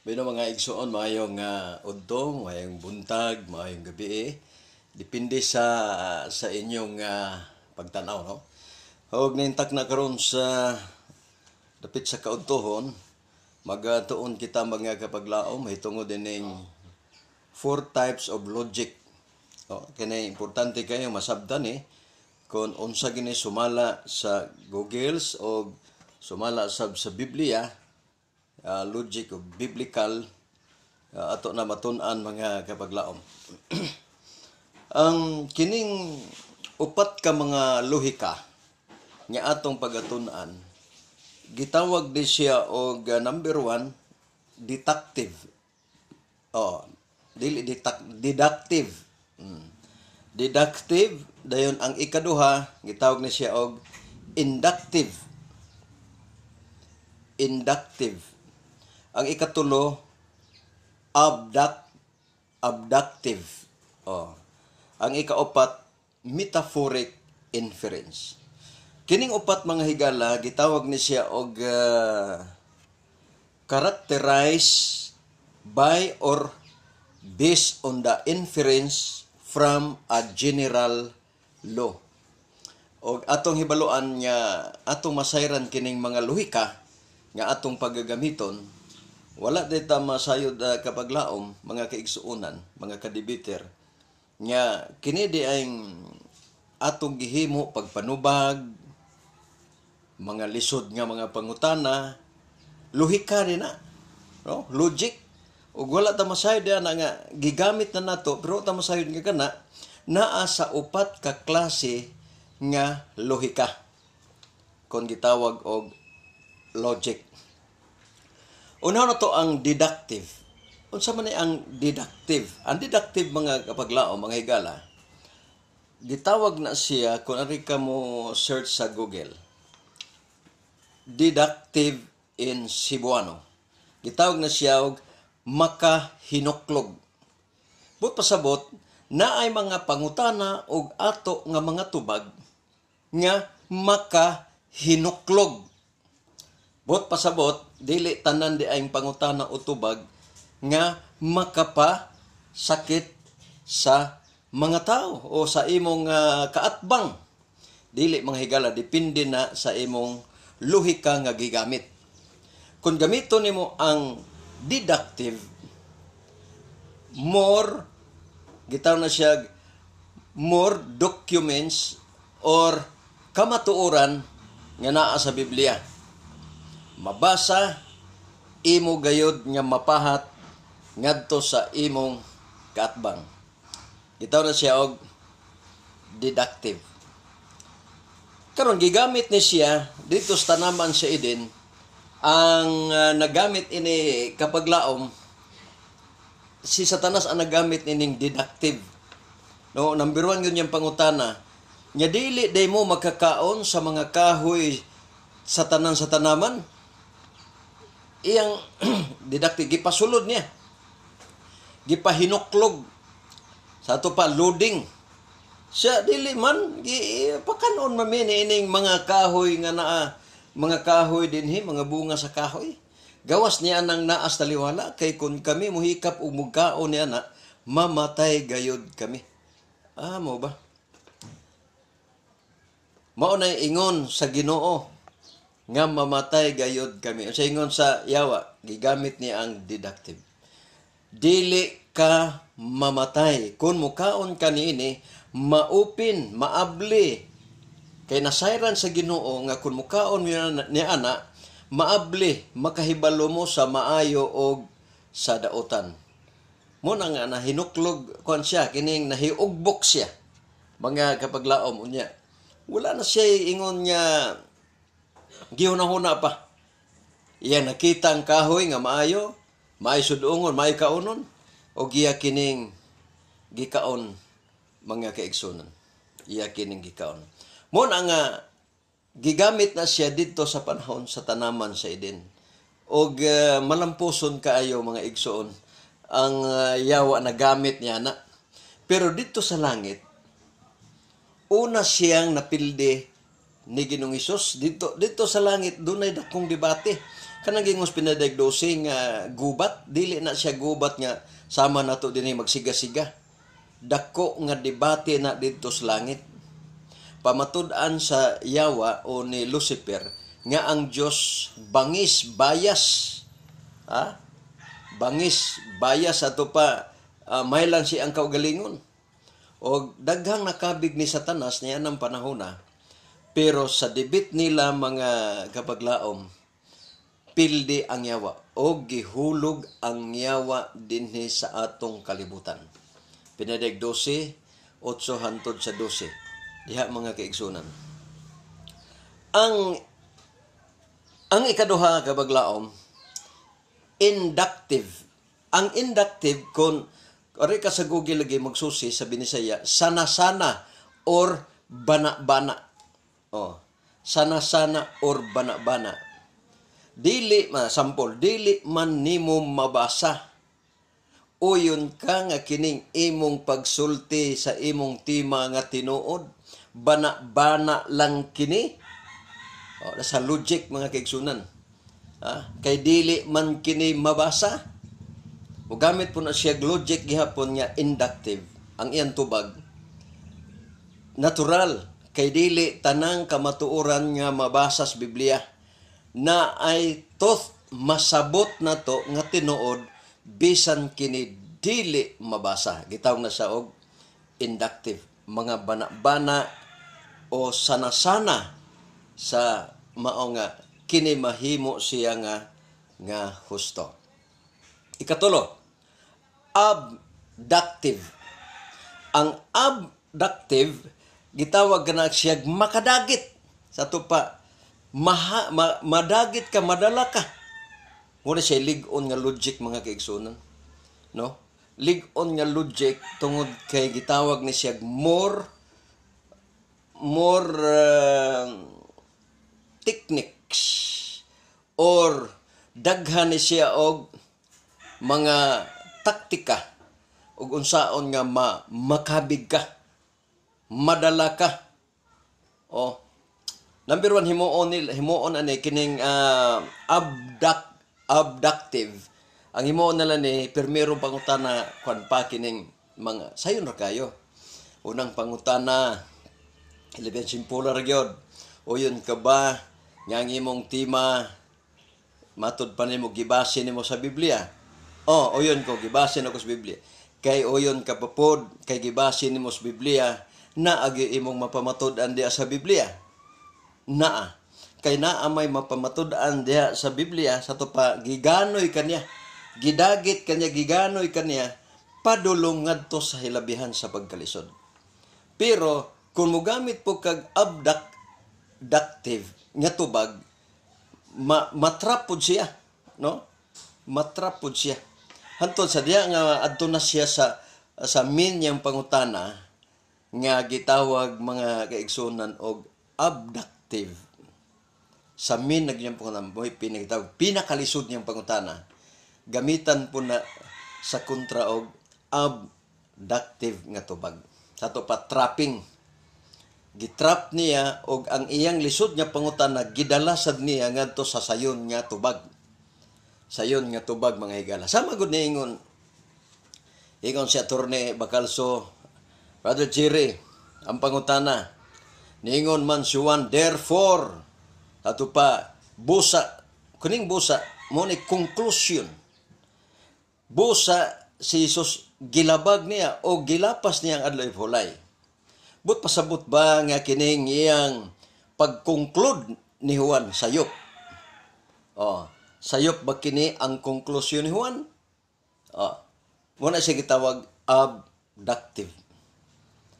Bino mga igsoon, maayong udto, maayong buntag, maayong gabi. Depende sa inyong pagtanaw, no? Huwag nintak na karon sa dapit sa kaudtohon, magatuon kita mga kapaglaom, hitungod dining four types of logic. Kini importante kayo masabtan kung unsa gini sumala sa Googles o sumala sa Biblia, logic o biblical, ato na matun-an mga kapaglaom. Ang kining upat ka mga lohika nga atong pagatun-an, gitawag di siya og number one, deductive. Deductive. Deductive, dayon ang ikaduha gitawag ni siya og inductive. Ang ikatulo, abductive. Ang ikaupat, metaphoric inference. Kining upat mga higala gitawag ni siya og characterized by or based on the inference from a general law. Og atong hibaluan nga atong masayran kining mga lohika nga atong paggagamiton, wala dita masayod kapaglaom mga kaigsuunan, mga kadibiter, nga kini di ay atong gihimo pagpanubag, mga lisod nga mga pangutana, lohika rin na, no? Logic. Ug wala ta masayod na nga gigamit na nato, pero ta masayod nga kana naa sa upat ka klase nga lohika kon gitawag og logic. Una na to ang deductive. Unsa man ang deductive? Ang deductive mga kapaglaom, mga higala, gitawag na siya kung ari ka mo search sa Google. Deductive in Cebuano. Gitawag na siya og makahinuklog. But pasabot na ay mga pangutana og ato nga mga tubag nga makahinuklog. But pasabot dili tanan di ay pangutana o tubag nga makapasakit sa mga tao o sa imong kaatbang. Dili mga higala, depende na sa imong lohika nga gigamit. Kung gamiton nimo ang deductive, gitaw na siya more documents or kamatuoran nga naa sa Biblia. Mabasa, imo gayod nga mapahat ngadto sa imong kaatbang. Gitaw na siya og deductive. Karon gigamit ni siya dito sa tanaman sa Eden. Ang nagamit ini kapaglaom, si Satanas ang nagamit ining deductive. No, number one yun yung pangutana. Nya dili day mo magkakaon sa mga kahoy sa tanan sa tanaman. Iyang deductive, gipasulod niya. Gipahinuklog. Sa ato pa, loading. Siya, dili man, pakanon mamini ining mga kahoy nga naa, mga kahoy dinhi, mga bunga sa kahoy. Gawas niya nang naas taliwala, kay kun kami muhikap o mugkaon niya na, mamatay gayod kami. Mo ba? Mao na ingon sa Ginoo nga mamatay gayod kami. Sa ingon sa Yawa, gigamit niya ang deductive. Dili ka mamatay. Kung mukaon ka niini, maupin, maabli. Kay nasayran sa Ginoo nga kung mukaon niya ana, maabli, makahibalo mo sa maayo o sa dautan. Muna nga nahinuklog kuan siya, kining nahiugbok siya. Mga kapaglaom unya. Wala na siya ingon niya gihuna-huna pa. Iya nakita ang kahoy nga maayo, may sudungon, may kaunon, o giya kining gikaon mga kaigsunan. Iya kining gikaon. Muna nga gigamit na siya dito sa panahon sa tanaman sa Eden. O malampuson kaayo mga igsoon ang Yawa na gamit niya na. Pero dito sa langit, una siyang napildi ni Ginoong Hesus dito sa langit. Dunay dakong debate Kanang gingos pinadiagnose nga gubat, dili na siya gubat nga sama nato dinhi magsiga-siga. Dako nga debate na didto sa langit. Pamatud-an sa Yawa o ni Lucifer nga ang Dios bangis bias. Ha? Bangis bias ato pa may lang si ang kaugalingon. O daghang nakabig ni Satanas niya ng panahon na. Pero sa debit nila mga kapaglaom, pildi ang Yawa o gihulog ang Yawa dinhi sa atong kalibutan. Pinadeg 12, 8 hantod sa 12. Diha mga kaigsunan. Ang ikaduha kabaglaom, inductive. Ang inductive kung ari ka sa Google lagi magsusi sa Binisaya, sana-sana or bana-bana. Oh, sana-sana or bana-bana. Dili sample, dili man nimo mabasa. Uyon ka nga kining imong pagsulti sa imong tema nga tinuod, bana-bana lang kini. O, sa logic mga kaigsunan. Kay dili man kini mabasa. O gamit po na siya logic gihapon nga inductive. Ang iyang tubag, natural. Kay dili tanang kamatuoran nga mabasa sa Biblia na ay toth masabot na to nga tinuod bisan kini dili mabasa. Gitawag na siya og inductive. Mga bana-bana o sana-sana sa mao nga kini mahimo siya nga husto. Ikatulo, abductive. Ang abductive gitawag na siya makadagit. Sa tupa, madagit ka, madala ka. Muna siya lig-on nga logic mga kaigsunan. No? Lig-on nga logic tungod kay gitawag ni siya more techniques or daghan ni siya og mga taktika ug unsaon nga makabig ka, madala ka. Oh, number 1 himuon ani kining abductive. Ang himuon nila ni permerong pangutana kwan pa kining mga sayon ra kayo. Unang pangutana, eleven simple ra gyud. Uyon ka ba nga ang imong tema matud pa nimo gibase nimo sa Biblia? Oh, uyon ko gibase nako sa Biblia. Kay uyon ka papod kay gibase nimo sa Biblia na agi imong mapamatud-an diha sa Biblia. Naa. Kay naa may mapamatud-an diha sa Biblia sa to pa giganoy kaniya. Gidagit kaniya, giganoy kaniya padulong ngadto sa hilabihan sa pagkalisod. Pero kung mogamit po kag abductive nga tubag, matrap pod siya, no? Matrap pod siya. Hantod sa diya nga adto na siya sa min niyang pangutana nga gitawag mga kaigsunan og abductive. Sa min nagyang pangutana mo pinagitawag pinakalisod niyang pangutana. Gamitan po na sa kontra og abductive nga tubag. Sa to pa trapping. Gitrap niya og ang iyang lisod nga pangutana gidala sad niya ngadto sa sayon nga tubag. Sayon nga tubag mga higala. Sama gud ni ingon si Attorney Bacalso, Brother Jerry, ang pangutana niingon man si Juan, therefore ato pa busa kuning busa mo ni conclusion. Busa si Jesus gilabag niya o gilapas niya ang adlaw hulay. But pasabot ba nga kining iyang pag-conclude ni Juan sayop? Oh, sayop ba kini ang konklusyon ni Juan? Oh, muna siya gitawag abductive.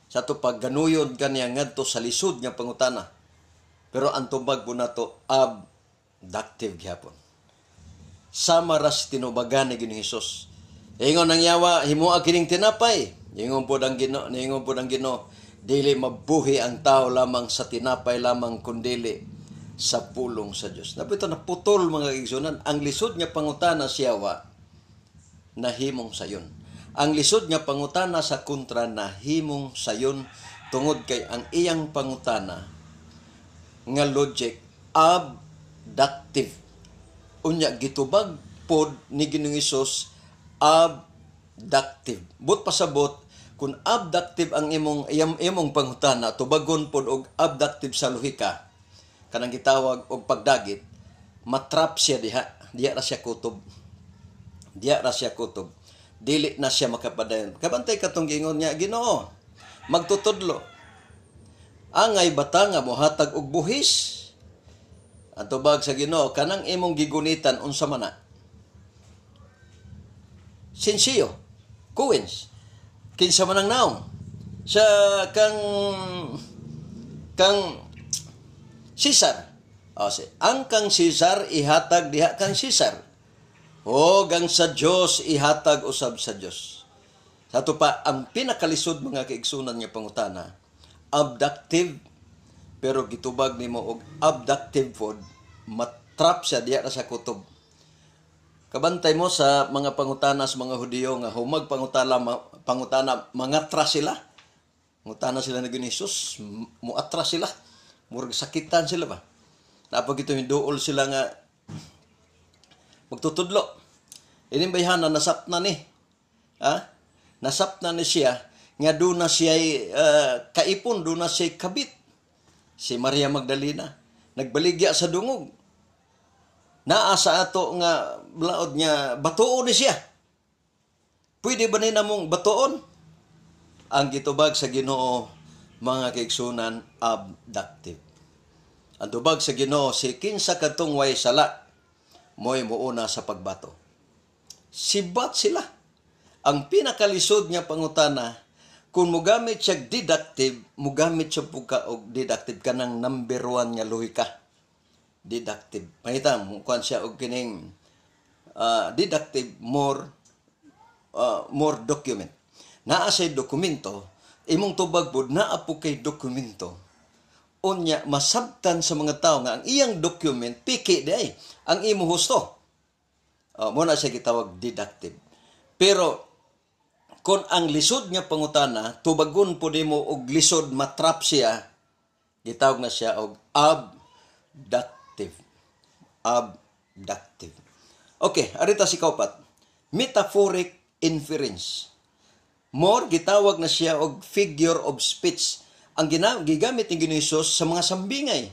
Sa to pagganuyod kaniya ngadto sa lisod nga pangutana. Pero ang tubag po na to abductive gyapon. Sama ras tinubagan ni Ginoong Hesus. Ingon ang Yawa, himuha kining tinapay. Ingon po ang Ginoo, dili mabuhi ang tao lamang sa tinapay lamang kundili sa pulong sa Dios. Napito na putol mga kaigsunan, ang lisod nga pangutana si Yawa nahimong sayon. Ang lisod nga pangutana sa kontra nahimong sayon tungod kay ang iyang pangutana nga logic abductive. Unya gitubag pod ni Ginoong Hesus abductive. But pasabot kung abductive ang imong pangutana, tubagon pod og abductive sa lohika, kanang gitawag og pagdagit, matrap siya diha ra siya kutob. Diya ra siya kutob. Dili na siya makapadayon. Kabantay katong gingon niya, Ginoo, magtutudlo. Angay bata nga mohatag og buhis. Ang tubag sa Ginoo, kanang imong gigunitan unsa man na. Sinsiyo, kuwins. Kinsa man ang naong. Sa kang Caesar. Ang kang Caesar ihatag diha kang Caesar. O gang sa Dios ihatag usab sa Dios. Sa to pa ang pinakalisod mga kaigsunan nga pangutana, abductive, pero gitubag nimo og abductive pod, matrap siya diya sa kutob. Kabantay mo sa mga pangutana sa mga Hudiyo nga humag pangutana mangatras sila. Ngutana sila ni Hesus, muatras sila. Murag sakitan sila ba? Napag ito hinduol sila nga magtutudlo. Inimbayhana nasapna ni. Nasapna ni siya nga doon na siya kaipon, doon na siya kabit. Si Maria Magdalena nagbaligya sa dungog. Naa sa ato nga blaod nga batuon ni siya. Pwede ba ni namong batuon? Ang gitubag sa Ginoo mga kaigsunan abductive. Ang tubag sa Ginoo si kinsa kadtong way sala mo'y muuna sa pagbato. Sibat sila. Ang pinakalisod nga pangutana, kung mugamit siya deductive, mugamit siya puka og deductive kanang number 1 nga lohika. Deductive. Mahita mo kuan siya og kining deductive more document. Naa say dokumento, imong tubag pod naa po kay dokumento. Unya masabtan sa mga tao nga ang iyang document piki day ang imo husto. Mo na siya gitawag deductive. Pero kung ang lisod nga pangutana, tubagon po nimo og lisod matrap siya, gitawag na siya og abductive. Abductive. Okay, arita si kaupat. Metaphoric inference. More gitawag na siya og figure of speech. Ang gigamit ni Ginoong Hesus sa mga sambingay.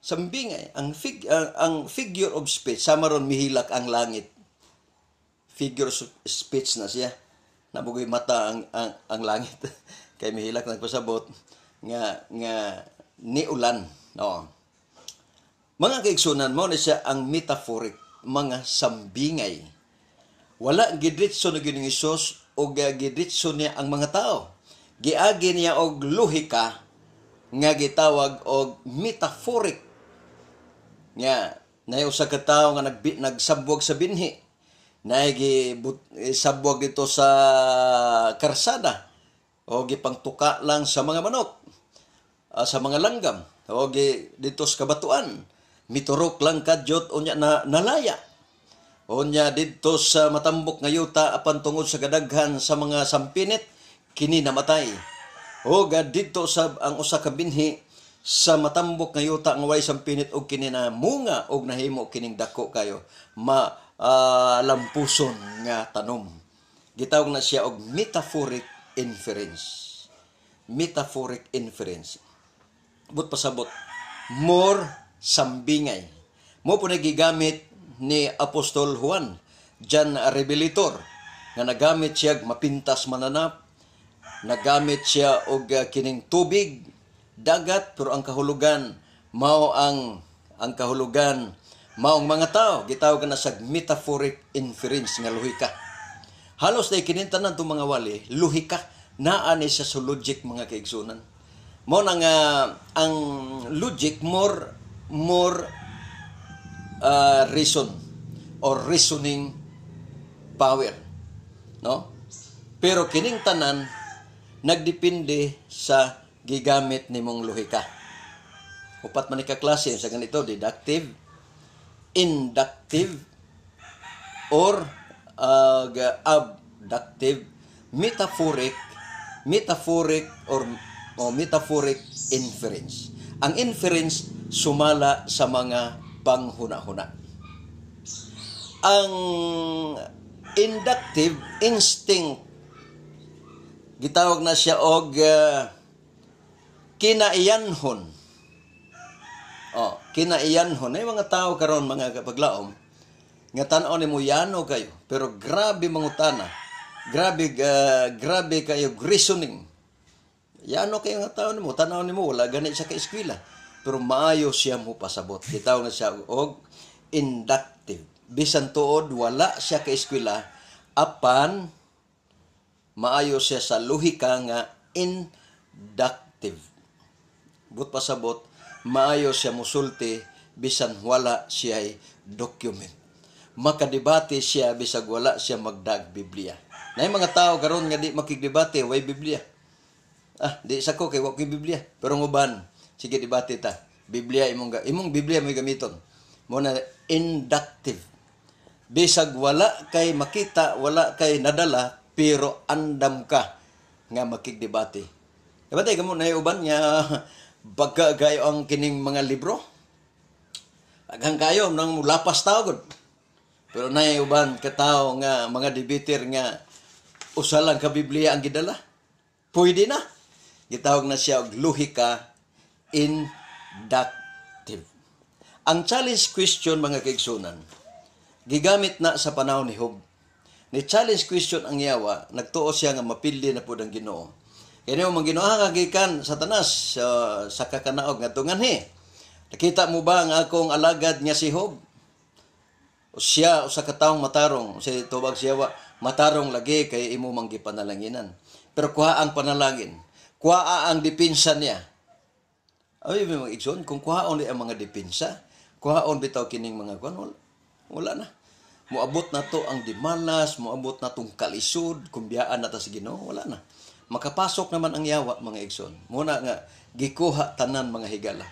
Sambingay, ang figure of speech, sama ron mihilak ang langit. Figure of speech na siya. Nabugoy mata ang langit kay mihilak nagpasabot nga ni ulan, no. Mga kaigsunan mo na siya ang metaphoric, mga sambingay. Wala gidritso na Ginoong Hesus o gidritso niya ang mga tao. Giagi niya og lohika nga gitawag og metaphoric. Nga naay usa ka tawo nga nagsabwag sa binhi. Sabwag ito sa karsada o gipangtuka lang sa mga manok, sa mga langgam o dito sa kabatuan, miturok lang kadyot o nya na nalaya o nya dito sa matambok nga yuta apan tungod sa kadaghan sa mga sampinit kini namatay o dito sa ang usa ka binhi sa matambok nga yuta nga way sampinit og kini na munga og nahimo kining dako kayo lampuson nga tanom. Gitawag na siya og metaphoric inference. Metaphoric inference. But pasabot, more sambingay. Mo po nagigamit ni Apostol Juan, John Revelator, nga nagamit siya mapintas mananap, nagamit siya og kining tubig, dagat, pero ang kahulugan mao ang kahulugan maong mga tao, gitawag na sa metaphoric inference nga lohika. Halos na ikinintanan itong mga wali, lohika, naa ni siya sa logic mga kaigsunan. Mo na nga, ang logic, more reason or reasoning power. No? Pero kining tanan, nagdepende sa gigamit ni mong lohika. Upat man klase sa ganito, deductive, inductive, or abductive, metaphoric or metaphoric inference. Ang inference sumala sa mga panghuna-huna. Ang inductive instinct gitawag na siya og kinaiyanhon. Kinaiyanhon ay mga tao karon mga kapaglaom nga tan-aw nimo yano kayo pero grabe mangutana. Grabe kayo reasoning. Yano kayo nga tao nimo, tan-aw nimo wala gani siya ka eskwela pero maayo siya mo pasabot. Gitawag na siya og inductive. Bisan tuod wala siya ka eskwela apan maayo siya sa lohika nga inductive. But pasabot, maayo siya musulti bisan wala siya document. Makadebate siya bisag wala siya magdag Biblia. Nay mga tao karon nga di makigdebate way Biblia. Di sa ko kay wa koy Biblia. Pero nguban, sige debate ta. Biblia imong Biblia may gamiton. Mo na inductive. Bisag wala kay makita, wala kay nadala, pero andam ka nga makigdebate. Debate kamo na uban nga pagkagayo ang kining mga libro. Agang kayo nang lapas tawgod. Pero nay uban ka tao nga mga debater nga usa lang ka Biblia ang gidala. Pwede na. Gitawag na siya og lohika inductive. Ang challenge question mga kaigsunan gigamit na sa panahon ni Job. Ni challenge question ang yawa, nagtuo siya nga mapili na pud ang Ginoo. Kaya mo mang Ginoo kagikan Satanas sa kakanaog nga tunganhi. Nakita mo ba ang akong alagad nga si Job? O siya usa ka taong matarong, si tubag siya matarong lagi kay imo mang gipanalanginan. Pero kuha ang panalangin, kuha ang depensa niya. Ay mga igsoon, kung kuhaon ang mga depensa, kuhaon bitaw kining mga kuan, wala na. Moabot na to ang dimalas, moabot na tong kalisod, kumbiyaan na ta sa Ginoo, wala na. Makapasok naman ang yawa mga igsoon. Muna nga gikuha tanan mga higala.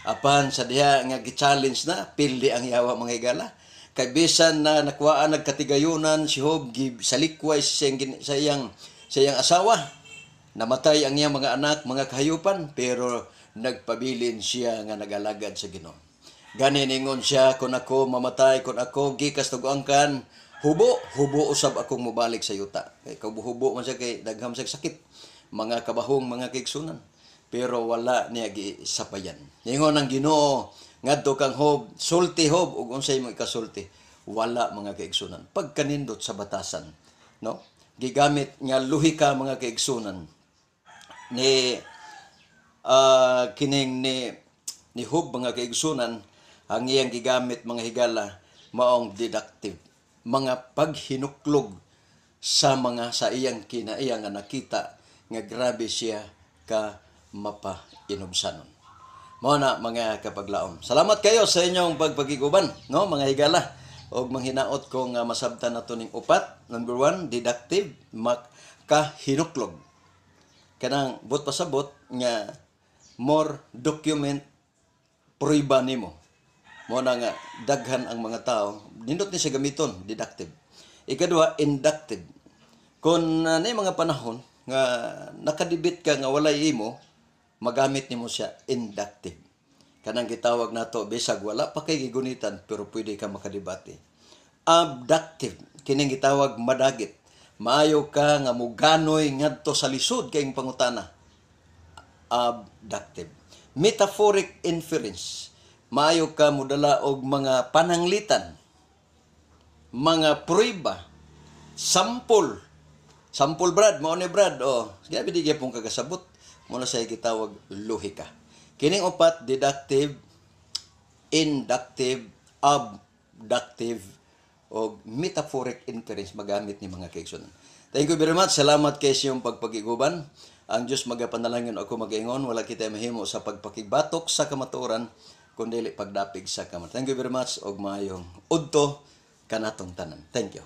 Apan sa diha nga gi-challenge na pildi ang yawa mga higala. Kay bisan na nakuhaan nagkatigayunan si Job salikway sa iyang asawa. Namatay ang iyang mga anak, mga kahayupan, pero nagpabilin siya nga nagalagad sa Ginoo. Gani ningon siya, kung ako mamatay, kung ako gikas tuguangkan, hubo usab akong mubalik sa yuta. Kay hubo man siya kay dagham sa sakit, mga kabahong, mga kaigsunan. Pero wala niya gisapayan. Ningon ang Ginoo, ngadto kang Job, sulti Job, ug unsay mo ikasulti, wala mga kaigsunan. Pagkanindot sa batasan, no? Gigamit nga lohika mga kaigsunan ni kining ni Job mga kaigsunan. Ang iyang gigamit mga higala maong deductive, mga paghinuklog sa iyang kinaiya nga nakita nga grabe siya ka mapainubsanon. Mao na mga kapaglaom. Salamat kayo sa inyong pagpakiguban, no mga higala. Og manghinaot ko nga masabtan nato ning upat. Number 1, deductive, makahinuklog. Kanang but pasabot nga more document pruiba nimo. Mo na nga daghan ang mga tao nindot ni siya gamiton deductive. Ikadua inductive. Kung nay mga panahon nga nakadibit ka nga walay imo, magamit nimo siya inductive. Kanang gitawag nato bisag wala pa kay gigunitan pero pwede ka makadebate. Abductive kining gitawag madagit. Maayo ka nga muganoy ngadto sa lisod kayong pangutana. Abductive. Metaphoric inference. Maayo ka mudala og mga pananglitan, mga pruiba, sample brad, mao ni brad, sige bidigay pong kagasabot, muna sa gitawag lohika. Kining upat, deductive, inductive, abductive, o metaphoric inference magamit ni mga kaigsunan. Thank you very much. Salamat kay siyong pagpakiguban. Ang Diyos magapanalangin ako mag-ingon, wala kita mahimo sa pagpakibatok sa kamatuoran, kundi pagdapig sa kamar. Thank you very much og maayong udto kanatong tanan. Thank you.